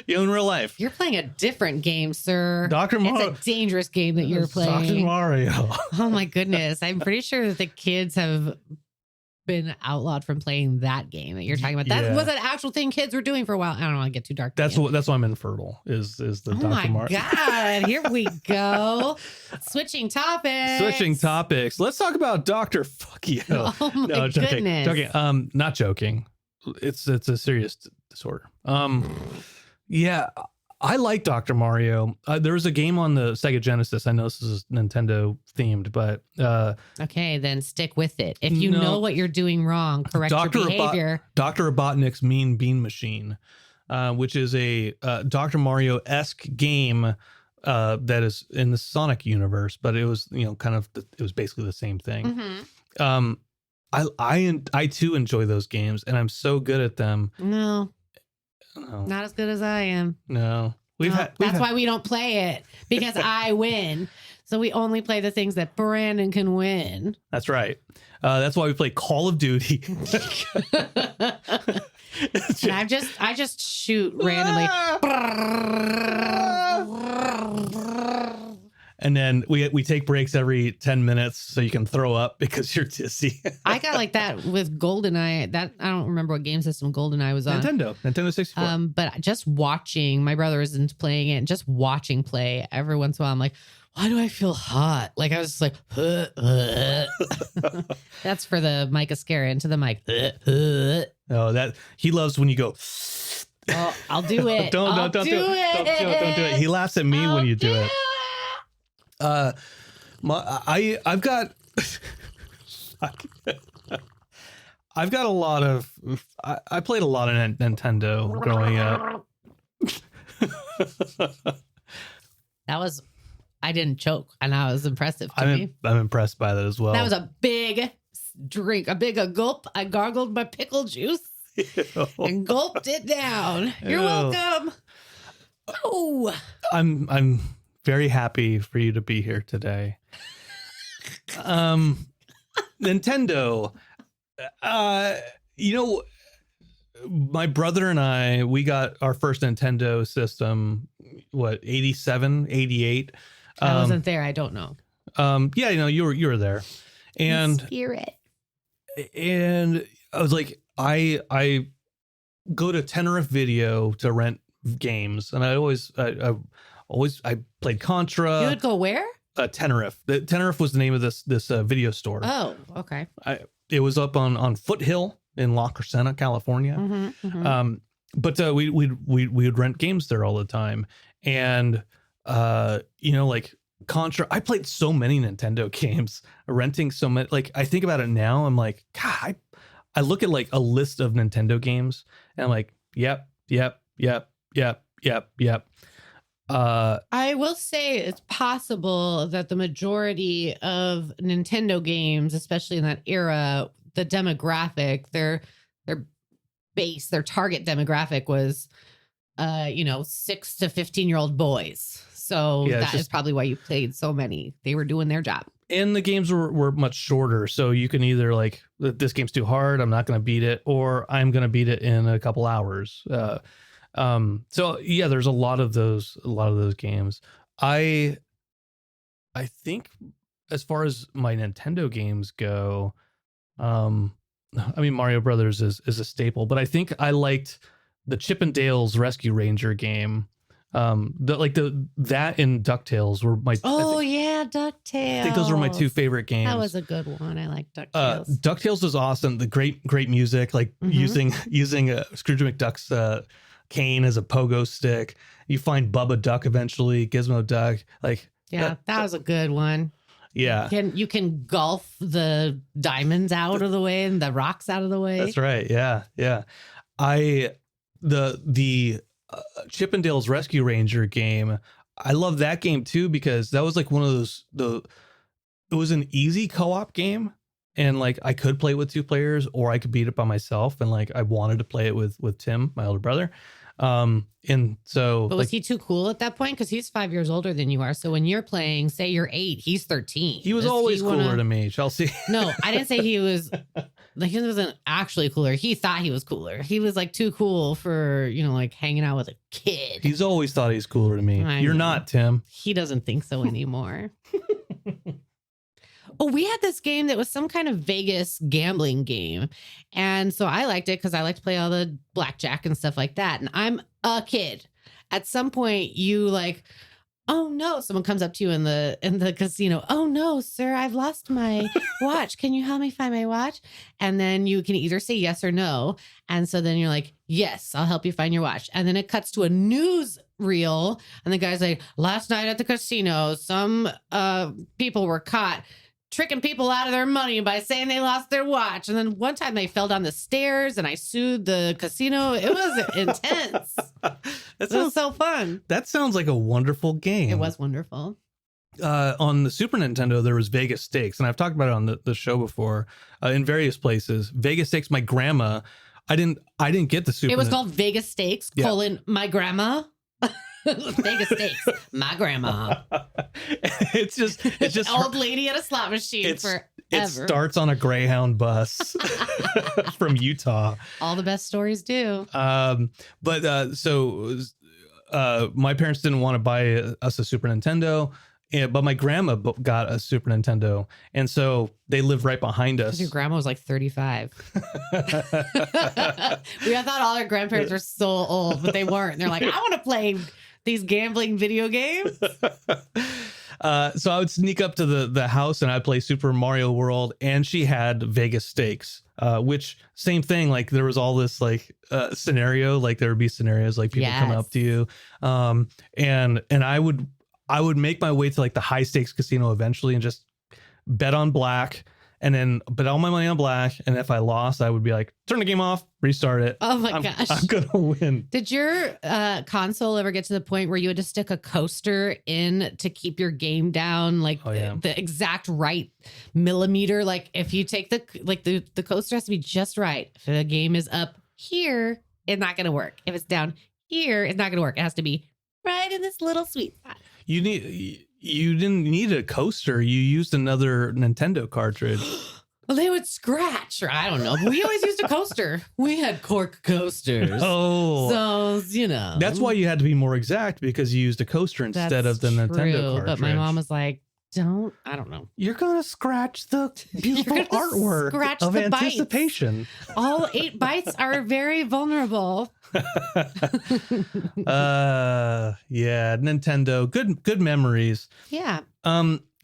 In real life, you're playing a different game, sir. Dr. Mario. It's a dangerous game that you're playing. Dr. Mario. Oh my goodness! I'm pretty sure that the kids have been outlawed from playing that game that you're talking about. That was an actual thing kids were doing for a while. I don't want to get too dark. That's why I'm infertile. Is the Dr. Mario? Oh my God! Here we go. Switching topics. Let's talk about Dr. Fuck You. Oh my goodness. Joking. Not joking. It's a serious disorder. Yeah. I like Dr. Mario. There was a game on the Sega Genesis. I know this is Nintendo themed, but okay, then stick with it. If you know what you're doing wrong, correct your behavior. Dr. Robotnik's Mean Bean Machine, which is a Dr. Mario-esque game that is in the Sonic universe, but it was it was basically the same thing. Mm-hmm. I too enjoy those games, and I'm so good at them. No. Not as good as I am. No. That's why we don't play it, because I win. So we only play the things that Brandon can win. That's right. That's why we play Call of Duty. And I just shoot randomly. And then we take breaks every 10 minutes so you can throw up because you're dizzy. I got like that with GoldenEye. That I don't remember what game system GoldenEye was on. Nintendo 64. But just watching, my brother is into playing it, and just watching play every once in a while, I'm like, why do I feel hot? Like I was just like, That's for the mic Ascara into the mic. Oh, that he loves when you go. Oh, I'll do it. Don't do it. He laughs at me when you do it. I've got a lot of I played a lot of Nintendo growing up. I didn't choke, and I was impressive to me. I'm impressed by that as well. That was a big drink, a gulp. I gargled my pickle juice and gulped it down. You're welcome. Oh, I'm very happy for you to be here today. Nintendo, my brother and I, we got our first Nintendo system, 87, 88. I wasn't there. I don't know. Yeah, you were there. And spirit. And I was like, I go to Tenerife Video to rent games, and I played Contra. You would go where? Tenerife. Tenerife was the name of this video store. Oh, okay. It was up on Foothill in La Crescenta, California. Mm-hmm, mm-hmm. But we would rent games there all the time, and like Contra. I played so many Nintendo games, renting so many. Like, I think about it now, I'm like, God, I look at like a list of Nintendo games and I'm like, yep. I will say it's possible that the majority of Nintendo games, especially in that era, the demographic, their base, their target demographic was 6 to 15-year-old boys. So that is probably why you played so many. They were doing their job. And the games were much shorter. So you can either like, this game's too hard, I'm not going to beat it, or I'm going to beat it in a couple hours. So yeah, there's a lot of those games. I think as far as my Nintendo games go, I mean, Mario Brothers is a staple, but I think I liked the Chip and Dale's Rescue Ranger game. That and DuckTales were my. DuckTales. I think those were my two favorite games. That was a good one. I like DuckTales. DuckTales was awesome. The great music, like using Scrooge McDuck's cane as a pogo stick. You find Bubba Duck eventually, Gizmo Duck. Like, that was a good one. Yeah, you can golf the diamonds out of the way and the rocks out of the way. That's right. Yeah. The Chip and Dale's Rescue Ranger game, I love that game too, because that was like one of those, it was an easy co-op game, and like I could play it with 2 players or I could beat it by myself, and like I wanted to play it with Tim, my older brother. And so, but was he too cool at that point? Because he's 5 years older than you are. So when you're playing, say you're 8, he's 13. He was always cooler to me, Chelsea. No, I didn't say he was. Like, he wasn't actually cooler. He thought he was cooler. He was like too cool for, like hanging out with a kid. He's always thought he's cooler to me. You're not, Tim. He doesn't think so anymore. Oh, we had this game that was some kind of Vegas gambling game. And so I liked it because I like to play all the blackjack and stuff like that. And I'm a kid. At some point, you like, oh no, someone comes up to you in the casino. Oh no, sir, I've lost my watch. Can you help me find my watch? And then you can either say yes or no. And so then you're like, yes, I'll help you find your watch. And then it cuts to a news reel. And the guy's like, last night at the casino, some people were caught tricking people out of their money by saying they lost their watch. And then one time they fell down the stairs and I sued the casino. It was intense. It was so fun. That sounds like a wonderful game. It was wonderful. On the Super Nintendo, there was Vegas Stakes, and I've talked about it on the show before in various places. Vegas Stakes, my grandma, I didn't get the Super. It was called Vegas Stakes, my grandma. Vegas Stakes, my grandma. It's just old lady at a slot machine forever. It starts on a Greyhound bus from Utah. All the best stories do. So my parents didn't want to buy us a Super Nintendo, but my grandma got a Super Nintendo, and so they live right behind us. Your grandma was like 35. I thought all our grandparents were so old, but they weren't. They're like, I want to play these gambling video games. So I would sneak up to the house and I'd play Super Mario World, and she had Vegas Stakes, which same thing. Like there was all this like scenario, like there would be scenarios like people come up to you. And I would make my way to like the high stakes casino eventually and just bet on black, and then bet all my money on black. And if I lost, I would be like, turn the game off, restart it. Oh my gosh. I'm going to win. Did your console ever get to the point where you had to stick a coaster in to keep your game down? Like the exact right millimeter. Like if you take the coaster has to be just right. If the game is up here, it's not going to work. If it's down here, it's not going to work. It has to be right in this little sweet spot. You didn't need a coaster. You used another Nintendo cartridge. Well, they would scratch, or I don't know. But we always used a coaster. We had cork coasters. Oh. So, That's why you had to be more exact, because you used a coaster instead of the Nintendo cartridge. But my mom was like, I don't know. You're going to scratch the beautiful artwork of anticipation. Bites. All 8 bites are very vulnerable. Nintendo. Good memories. Yeah.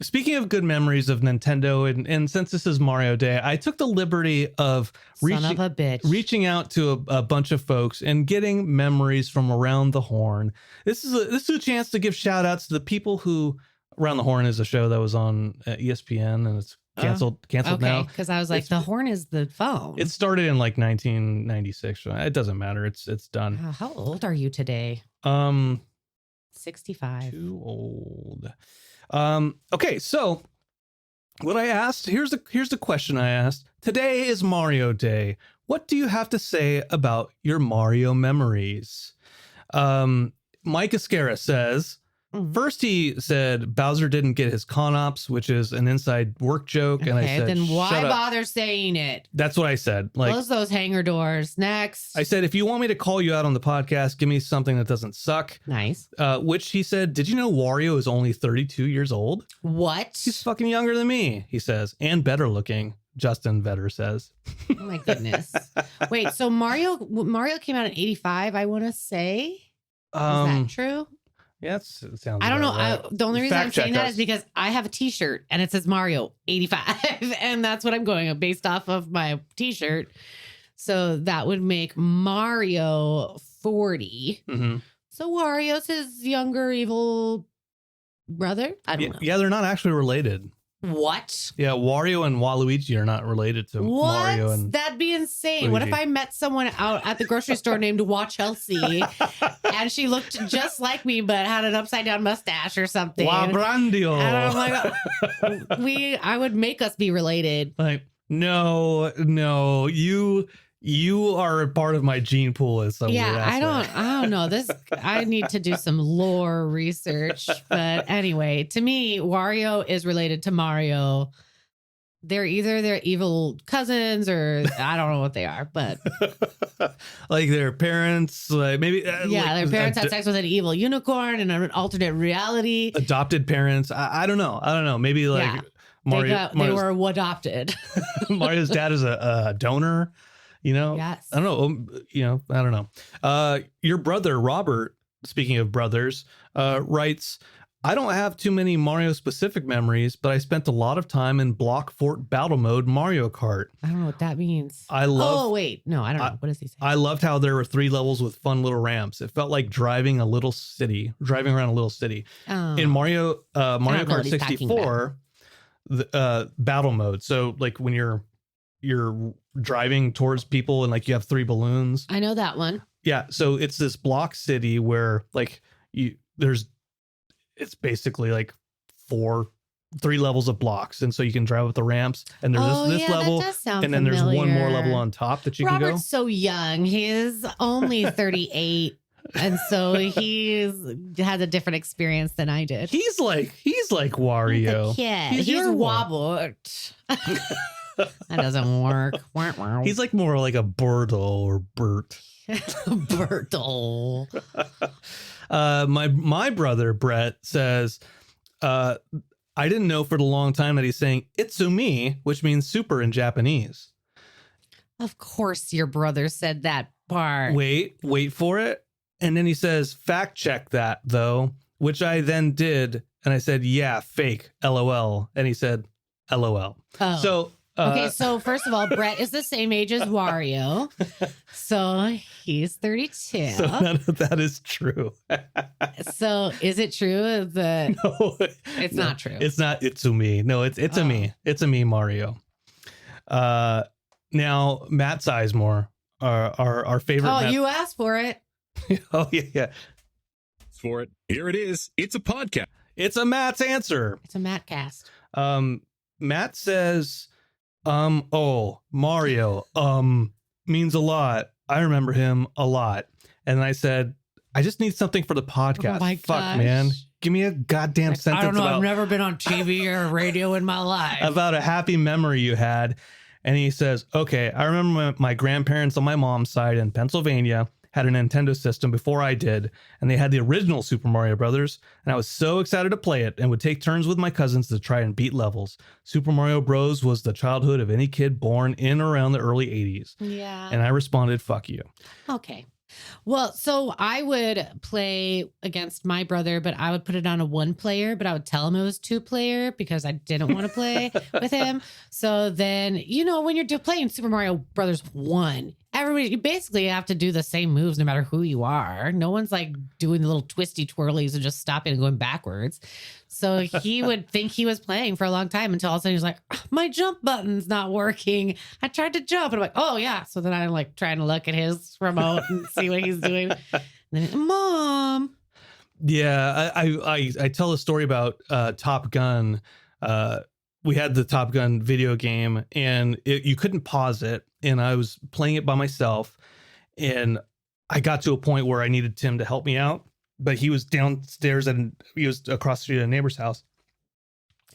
Speaking of good memories of Nintendo, and since this is Mario Day, I took the liberty of reaching out to a bunch of folks and getting memories from around the horn. This is a chance to give shout outs to the people who Around the Horn is a show that was on ESPN, and it's canceled now. Because I was like, the horn is the phone. It started in like 1996. It doesn't matter. It's done. How old are you today? 65. Too old. Okay, so what I asked, here's the question I asked. Today is Mario Day. What do you have to say about your Mario memories? Mike Escara says, first he said Bowser didn't get his con-ops, which is an inside work joke. And I said, then why shut up. bother saying it? That's what I said. Like, close those hangar doors. Next. I said, if you want me to call you out on the podcast, give me something that doesn't suck. Nice. Which he said, did you know Wario is only 32 years old? What? He's fucking younger than me, he says, and better looking. Justin Vetter says. Oh my goodness. Wait, so Mario came out in 85, I want to say. Is that true? Yeah, it sounds. I don't know. Right. The only reason I'm saying that us. is because I have a T-shirt and it says Mario 85, and that's what I'm going based off of my T-shirt. So that would make Mario 40. Mm-hmm. So Wario's his younger evil brother. I don't know. Yeah, they're not actually related. What? Yeah, Wario and Waluigi are not related to Mario. And That'd be insane. Luigi. What if I met someone out at the grocery store named Chelsea, and she looked just like me but had an upside down mustache or something? Wabrandio. And I'm like, I would make us be related. Like, no, you are a part of my gene pool in some weird aspect. I don't know. I need to do some lore research. But anyway, to me, Wario is related to Mario. They're either their evil cousins or I don't know what they are, but like their parents, like maybe their parents had sex with an evil unicorn in an alternate reality. Adopted parents. I don't know. Maybe like they were adopted. Mario's dad is a donor. Yes. I don't know. I don't know. Your brother, Robert, speaking of brothers, writes, I don't have too many Mario specific memories, but I spent a lot of time in Block Fort Battle Mode Mario Kart. I don't know what that means. I don't know. What does he say? I loved how there were 3 levels with fun little ramps. It felt like driving around a little city. In Mario Kart 64, the battle mode. So like when you're driving towards people and like you have 3 balloons. I know that one. Yeah. So it's this block city where like it's basically like 3 levels of blocks. And so you can drive up the ramps and there's this level. And then there's one more level on top that you can go. Robert's so young. He's only 38. And so he's had a different experience than I did. He's like Wario. He's Wobbert. That doesn't work. He's like more like a Bertle or Bert. Bertle. My brother Brett says, I didn't know for the long time that he's saying "itsumi," which means super in Japanese. Of course, your brother said that part. Wait for it. And then he says, fact check that though, which I then did. And I said, yeah, fake, LOL. And he said, LOL. Oh. So, okay, so first of all, Brett is the same age as Wario. So he's 32. So none of that is true. So is it true that No, it's not true? It's not Itsumi. No, it's a me. It's a me, Mario. Now, Matt Sizemore, our favorite. Oh, you asked for it. Oh, yeah. For it. Here it is. It's a podcast. It's a Matt's answer. It's a Matt cast. Matt says, Mario, means a lot. I remember him a lot. And I said, I just need something for the podcast. Oh my Fuck, gosh. man. Give me a goddamn sentence. I don't know. I've never been on TV or radio in my life. About a happy memory you had. And he says, okay, I remember my grandparents on my mom's side in Pennsylvania had a Nintendo system before I did, and they had the original Super Mario Brothers, and I was so excited to play it and would take turns with my cousins to try and beat levels. Super Mario Bros. Was the childhood of any kid born in or around the early 80s. Yeah. And I responded, fuck you. Okay. Well, so I would play against my brother, but I would put it on a 1-player, but I would tell him it was 2-player because I didn't want to play with him. So then, when you're playing Super Mario Brothers 1, everybody, you basically have to do the same moves no matter who you are. No one's like doing the little twisty twirlies and just stopping and going backwards. So he would think he was playing for a long time until all of a sudden he's like, my jump button's not working. I tried to jump. And I'm like, oh, yeah. So then I'm like trying to look at his remote and see what he's doing. And then, Mom. Yeah, I tell a story about Top Gun. We had the Top Gun video game, and you couldn't pause it. And I was playing it by myself, and I got to a point where I needed Tim to help me out, but he was downstairs and he was across the street at a neighbor's house.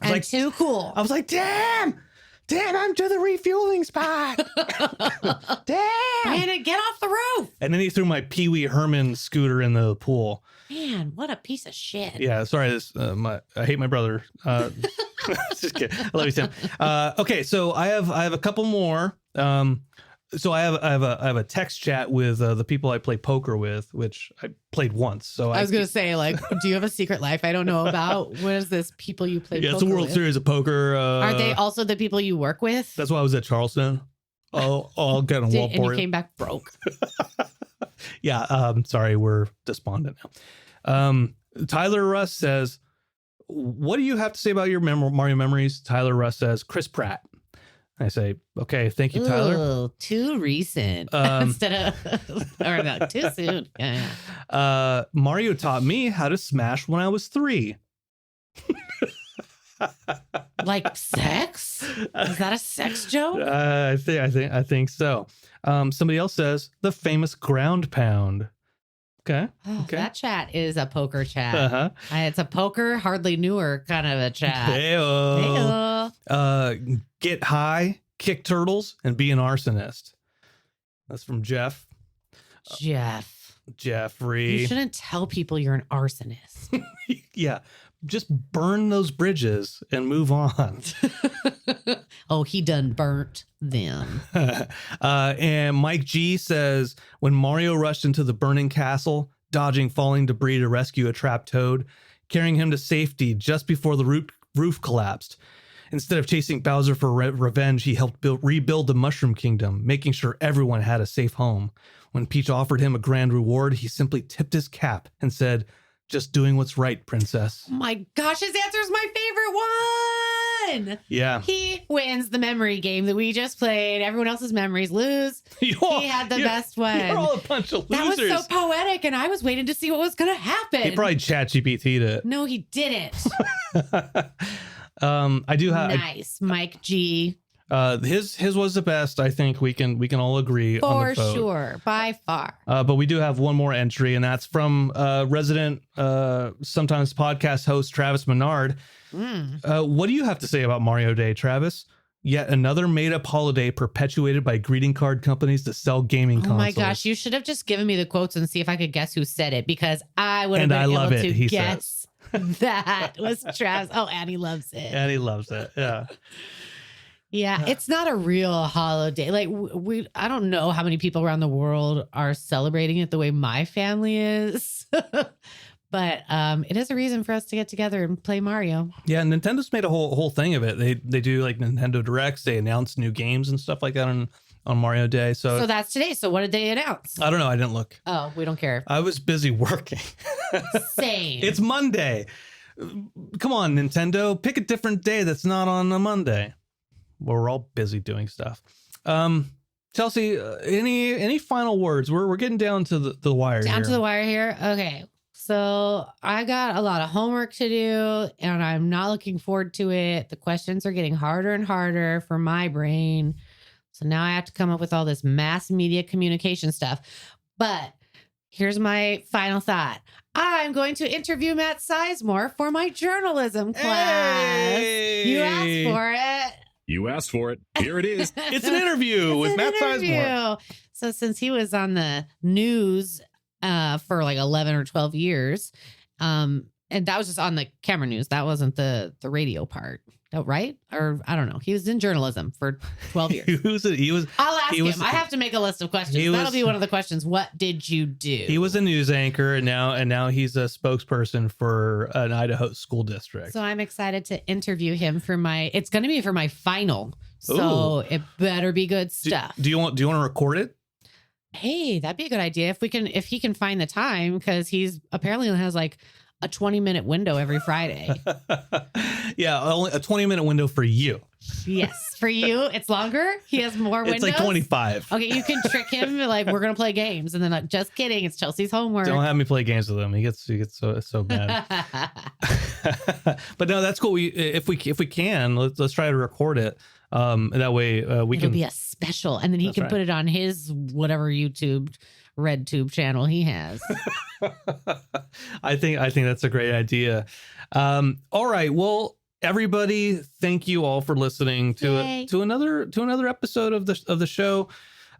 And like, too cool. I was like, damn, I'm to the refueling spot. Damn. Brandon, get off the roof. And then he threw my Pee Wee Herman scooter in the pool. Man, what a piece of shit. Yeah, sorry. I hate my brother. Just kidding. I love you, Tim. Okay, so I have a couple more. So I have a text chat with the people I play poker with, which I played once. So I was gonna say, like, do you have a secret life I don't know about? What is this? People you play? Yeah, poker it's a World with? Series of poker. Are they also the people you work with? That's why I was at Charleston. I'll get on wall And you came back broke. Yeah. Sorry, we're despondent now. Tyler Russ says, what do you have to say about your Mario memories? Tyler Russ says, Chris Pratt. I say, okay, thank you, Tyler. Ooh, too recent. Instead of, or no, too soon. Yeah. Mario taught me how to smash when I was 3. Like sex? Is that a sex joke? I think so. Somebody else says the famous ground pound. Okay. Okay. That chat is a poker chat. Uh-huh. It's a poker, hardly newer kind of a chat. Hey-o. Get high, kick turtles, and be an arsonist. That's from Jeff. Jeffrey. You shouldn't tell people you're an arsonist. Yeah. Just burn those bridges and move on. Oh, he done burnt them. And Mike G says, when Mario rushed into the burning castle, dodging falling debris to rescue a trapped Toad, carrying him to safety just before the roof collapsed. Instead of chasing Bowser for revenge, he helped rebuild the Mushroom Kingdom, making sure everyone had a safe home. When Peach offered him a grand reward, he simply tipped his cap and said, just doing what's right, princess. Oh my gosh, his answer is my favorite one. Yeah. He wins the memory game that we just played. Everyone else's memories lose. He had the best one. You're all a bunch of losers. That was so poetic, and I was waiting to see what was going to happen. He probably ChatGPT'd it. No, he didn't. I do have nice, Mike G. His was the best. I think we can all agree on the For vote. sure, by far. But we do have one more entry, and that's from resident sometimes podcast host Travis Menard. What do you have to say about Mario Day, Travis? Yet another made-up holiday perpetuated by greeting card companies to sell gaming consoles. Oh my gosh, you should have just given me the quotes and see if I could guess who said it, because I would have been able to guess that was Travis. Oh, and he loves it. And he loves it. Yeah. Yeah, it's not a real holiday. Like I don't know how many people around the world are celebrating it the way my family is. But it is a reason for us to get together and play Mario. Yeah, Nintendo's made a whole thing of it. They do like Nintendo Directs. They announce new games and stuff like that on Mario Day. So that's today. So what did they announce? I don't know. I didn't look. Oh, we don't care. I was busy working. Same. It's Monday. Come on, Nintendo. Pick a different day that's not on a Monday. We're all busy doing stuff. Chelsea, any final words? We're getting down to the wire. Down to the wire here. Okay. So I got a lot of homework to do, and I'm not looking forward to it. The questions are getting harder and harder for my brain. So now I have to come up with all this mass media communication stuff. But here's my final thought. I'm going to interview Matt Sizemore for my journalism class. Hey! You asked for it. You asked for it. Here it is. It's an interview with Matt Sizemore. So since he was on the news for like 11 or 12 years, and that was just on the camera news. That wasn't the radio part. Oh, right? Or I don't know. He was in journalism for 12 years. he was. I'll ask him. I have to make a list of questions. That'll be one of the questions. What did you do? He was a news anchor, and now he's a spokesperson for an Idaho school district. So I'm excited to interview him for it's going to be for my final. So It better be good stuff. Do you want to record it? Hey, that'd be a good idea if he can find the time, because he's apparently has like a 20-minute window every Friday. Yeah, only a 20-minute window for you. Yes, for you, it's longer. He has more windows. It's like 25. Okay, you can trick him like we're gonna play games, and then like, just kidding, it's Chelsea's homework. Don't have me play games with him. He gets so bad. But no, that's cool. If we can, let's try to record it. That way we It'll can be a special, and then he can put it on his whatever YouTube red tube channel he has. I think that's a great idea. All right, well, everybody, thank you all for listening to another episode of the show.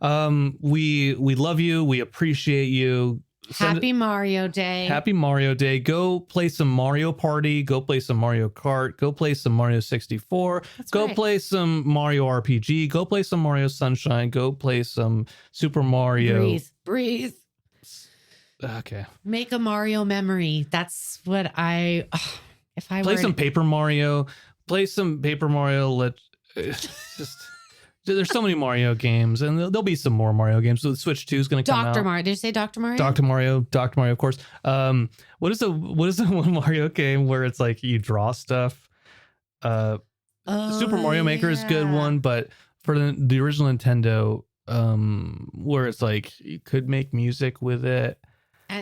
We love you. We appreciate you. Happy Mario Day. Happy Mario Day. Go play some Mario Party. Go play some Mario Kart. Go play some Mario 64. Go play some Mario RPG. Go play some Mario Sunshine. Go play some Super Mario. Breathe. Okay. Make a Mario memory. That's what if I play some Paper Mario. Play some Paper Mario. There's so many Mario games, and there'll be some more Mario games. So the Switch 2 is going to come out. Dr. Mario. Did you say Dr. Mario? Dr. Mario, of course. What is the one Mario game where it's like you draw stuff? Super Mario Maker is a good one, but for the original Nintendo, where it's like you could make music with it.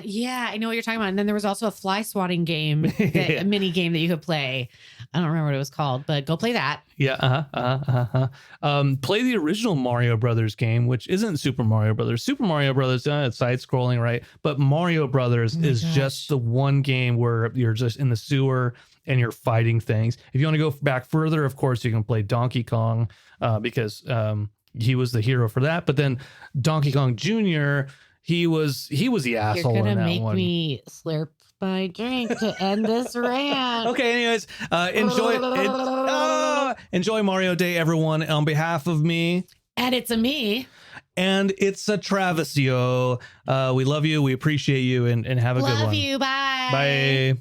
Yeah, I know what you're talking about. And then there was also a fly swatting game, a mini game that you could play. I don't remember what it was called, but go play that. Yeah. Play the original Mario Brothers game, which isn't Super Mario Brothers. Super Mario Brothers, it's side scrolling, right? But Mario Brothers is just the one game where you're just in the sewer and you're fighting things. If you want to go back further, of course, you can play Donkey Kong because he was the hero for that. But then Donkey Kong Jr., he was the asshole in that one. You're gonna make me slurp my drink to end this rant. Okay, anyways, enjoy Mario Day, everyone. On behalf of me, and it's a me, and it's a Travisio. We love you. We appreciate you, and have a good one. Love you. Bye. Bye.